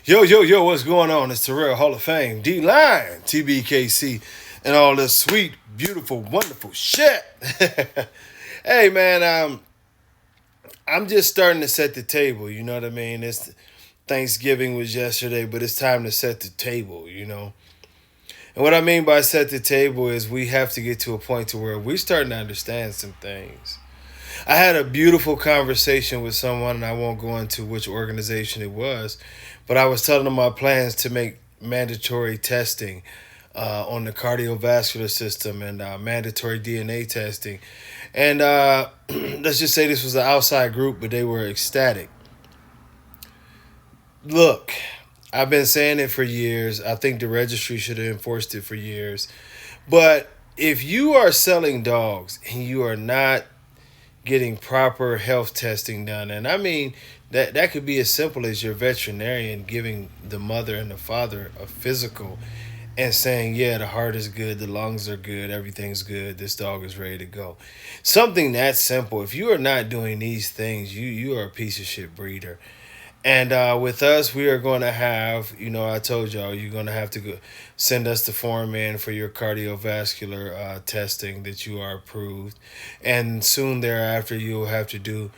Yo, yo, yo, what's going on? It's Terrell Hall of Fame, D-Line, TBKC, and all this sweet, beautiful, wonderful shit. Hey, man, I'm just starting to set the table, you know what I mean? Thanksgiving was yesterday, but it's time to set the table. And what I mean by set the table is we have to get to a point to where we're starting to understand some things. I had a beautiful conversation with someone, and I won't go into which organization it was, but I was telling them my plans to make mandatory testing on the cardiovascular system and mandatory DNA testing. And let's just say this was an outside group, but they were ecstatic. Look, I've been saying it for years. I think the registry should have enforced it for years. But if you are selling dogs and you are not getting proper health testing done. And I mean that could be as simple as your veterinarian giving the mother and the father a physical and saying, yeah, the heart is good, the lungs are good, everything's good, this dog is ready to go. Something that simple. If you are not doing these things, you are a piece of shit breeder. And with us, we are going to have, I told y'all, you're going to have to go send us the form in for your cardiovascular testing that you are approved. And soon thereafter, you'll have to do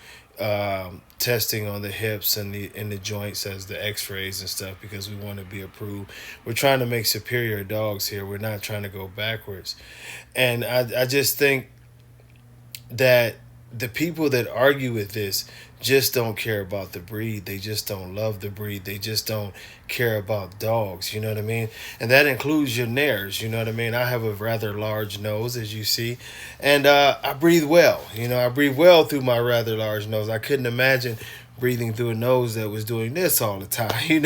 testing on the hips and the joints as the x-rays and stuff because we want to be approved. We're trying to make superior dogs here. We're not trying to go backwards. And I just think that the people that argue with this just don't care about the breed. They just don't love the breed. They just don't care about dogs. You know what I mean? And that includes your nares. You know what I mean? I have a rather large nose, as you see, and I breathe well. I breathe well through my rather large nose. I couldn't imagine breathing through a nose that was doing this all the time.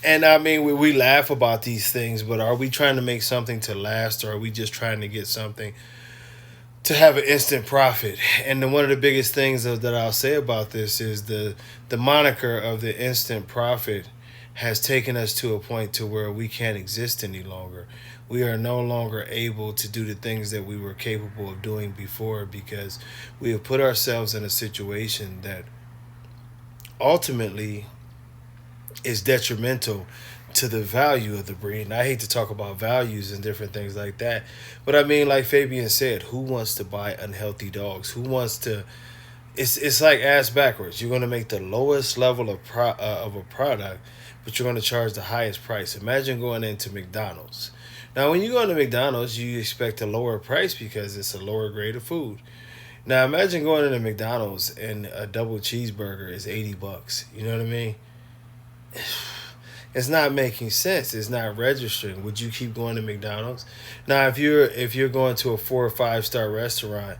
And I mean, we laugh about these things, but are we trying to make something to last, or are we just trying to get something to have an instant profit? And one of the biggest things that I'll say about this is the moniker of the instant profit has taken us to a point to where we can't exist any longer. We are no longer able to do the things that we were capable of doing before because we have put ourselves in a situation that ultimately is detrimental to the value of the breed. And I hate to talk about values and different things like that, but I mean, like Fabian said, who wants to buy unhealthy dogs? Who wants to? It's like ass backwards. You're going to make the lowest level of a product, but you're going to charge the highest price. Imagine going into McDonald's. Now, when you go into McDonald's, you expect a lower price because it's a lower grade of food. Now, imagine going into McDonald's and a double cheeseburger is $80. You know what I mean? It's not making sense. It's not registering. Would you keep going to McDonald's? Now, if you're going to a 4 or 5 star restaurant,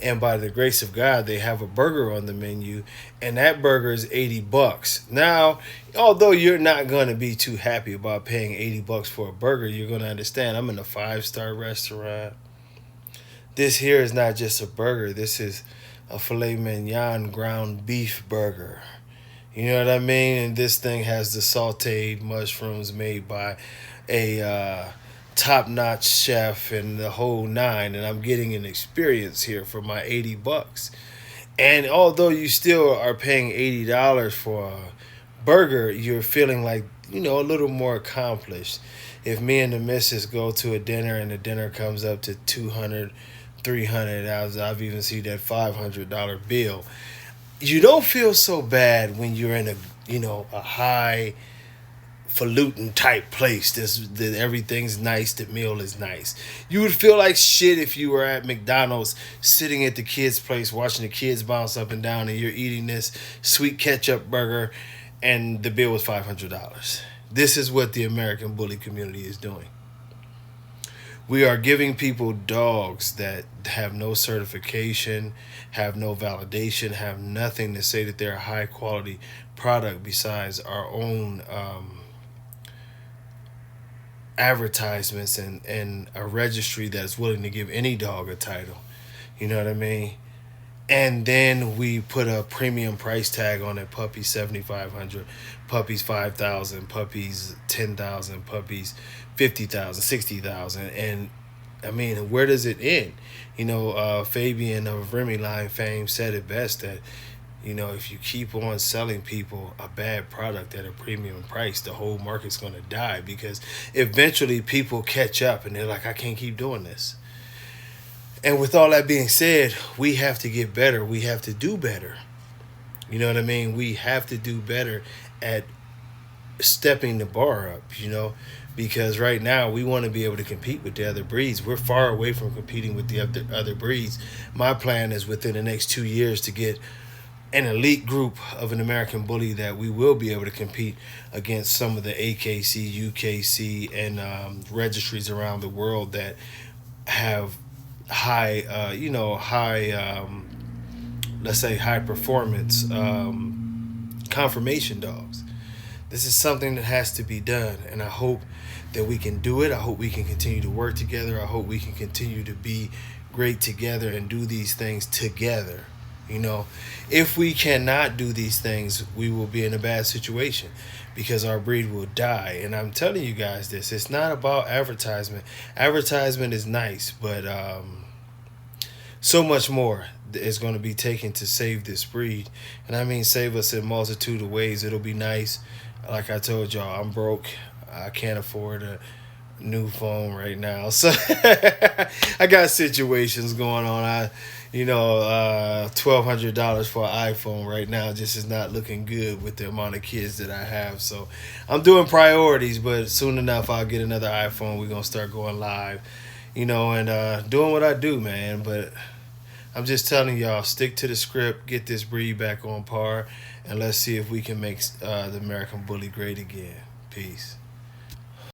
and by the grace of God, they have a burger on the menu, and that burger is $80. Now, although you're not going to be too happy about paying $80 for a burger, you're going to understand I'm in a 5 star restaurant. This here is not just a burger. This is a filet mignon ground beef burger. You know what I mean? And this thing has the sauteed mushrooms made by a top-notch chef and the whole nine. And I'm getting an experience here for my $80. And although you still are paying $80 for a burger, you're feeling like, a little more accomplished. If me and the missus go to a dinner and the dinner comes up to 200, 300, I've even seen that $500 bill. You don't feel so bad when you're in a high falutin type place. That everything's nice, the meal is nice. You would feel like shit if you were at McDonald's sitting at the kids' place watching the kids bounce up and down and you're eating this sweet ketchup burger and the bill was $500. This is what the American bully community is doing. We are giving people dogs that have no certification, have no validation, have nothing to say that they're a high quality product besides our own advertisements and a registry that's willing to give any dog a title. You know what I mean? And then we put a premium price tag on it. Puppies 7,500, puppies 5,000, puppies 10,000, puppies 50,000, 60,000. And I mean, where does it end? Fabian of Remy Line fame said it best that If you keep on selling people a bad product at a premium price, the whole market's going to die, because eventually people catch up and they're like, I can't keep doing this. And with all that being said, we have to get better. We have to do better. You know what I mean? We have to do better at stepping the bar up, because right now we want to be able to compete with the other breeds. We're far away from competing with the other breeds. My plan is within the next 2 years to get an elite group of an American Bully that we will be able to compete against some of the AKC, UKC, and registries around the world that have let's say high performance conformation dogs. This is something that has to be done, and I hope that we can do it. I hope we can continue to work together. I hope we can continue to be great together and do these things together. If we cannot do these things, we will be in a bad situation, because our breed will die. And I'm telling you guys this, it's not about advertisement. Advertisement is nice, but so much more is going to be taken to save this breed. And I mean save us in a multitude of ways. It'll be nice. Like I told y'all, I'm broke. I can't afford a new phone right now. So I got situations going on. $1,200 for an iPhone right now just is not looking good with the amount of kids that I have. So I'm doing priorities, but soon enough I'll get another iPhone. We're gonna start going live, and doing what I do, man. But I'm just telling y'all, stick to the script, get this breed back on par, and let's see if we can make the American Bully great again. Peace.